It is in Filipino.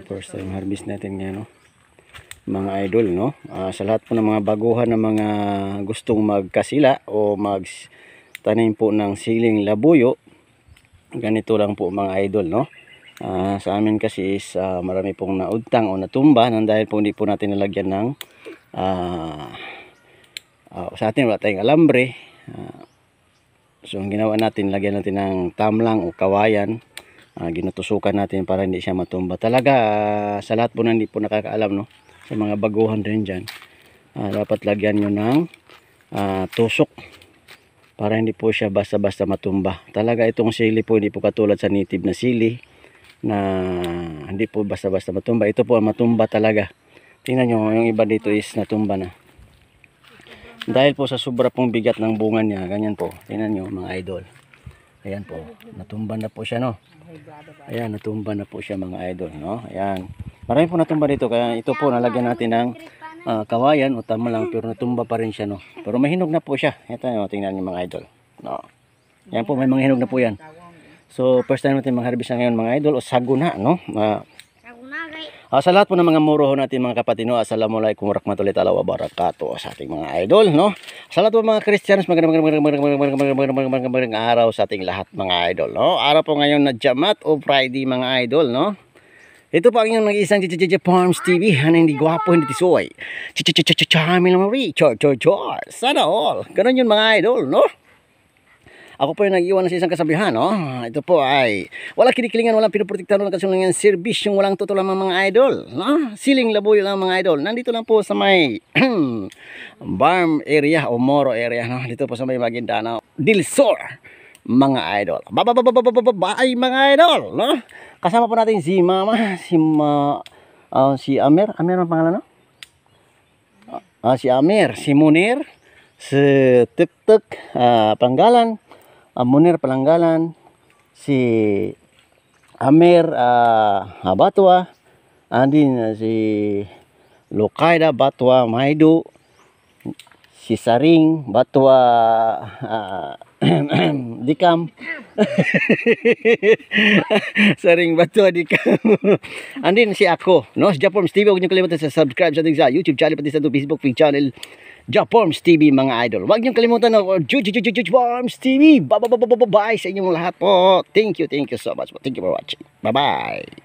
First time harvest natin ngayon, no? Mga idol, no? Sa lahat po ng mga baguhan ng mga gustong magkasila o magtanim po ng siling labuyo, ganito lang po mga idol, no? Sa amin kasi is marami pong naudtang o natumba nang dahil po hindi po natin nalagyan ng sa atin wala tayong alambre. So ang ginawa natin, lagyan natin ng tamlang o kawayan. Ginutusukan natin para hindi siya matumba. Talaga sa lahat po na hindi po nakakaalam, no? Sa mga baguhan rin dyan, dapat lagyan nyo ng tusok para hindi po siya basta-basta matumba. Talaga itong sili po hindi po katulad sa native na sili na hindi po basta-basta matumba. Ito po ang matumba talaga. Tingnan nyo, yung iba dito is natumba na. Dahil po sa sobra pong bigat ng bunga niya, ganyan po. Tingnan nyo mga idol. Ayan po, natumba na po siya, no? Ayan, natumba na po siya mga idol, no? Ayan. Marami po natumba dito, kaya ito po nalagyan natin ng kawayan o tama lang, pero natumba pa rin siya, no? Pero mahinog na po siya. Ito, no? Tingnan nyo mga idol, no? Ayan po, may mga hinog na po yan. So, first time natin mag-harvest ngayon mga idol, o saguna, no? Sa lahat po ng mga muroho natin mga kapatid, no? Assalamualaikum warahmatullahi wabarakatuh sa ating mga idol, no? Sa lahat po mga Christians, magandang araw sa ating lahat mga idol, no? Araw po ngayon na Jamat o Friday mga idol, no? Ito po ang inyong nag-iisang Farms TV. Ano hindi gwapo, hindi tisoy. Charming Marie. Char. Sana all. Ganun yun mga idol, no? Ako po yung nag-iwan sa isang kasabihan, no? Ito po ay wala kinikilingan, walang pinuprotektahan, walang kasunungan, serbisyong walang tutulang mga idol, no? Siling labuyo lang mga idol. Nandito lang po sa may Barm area o Moro area, no? Dito po sa may Maguindanao, Dilsor, mga idol. Bye mga idol, no? Kasama po natin si Mama, si Amer. Amer ang pangalan, no? Si Amer, si Munir, si Tuk Panggalan, Munir Palanggalan, si Amer Batwa, andin si Lokaida Batwa Maidu, si Saring Batwa Dikam. Saring Batwa Dikam. Andin si ako, no? Si Japorms TV. Huwag niyo kalimutan sa subscribe sa ating YouTube channel, pati sa Facebook channel Japorms TV mga idol. Huwag niyo kalimutan na Japorms TV. Bye sa inyong lahat po. Thank you so much. Thank you for watching. Bye bye.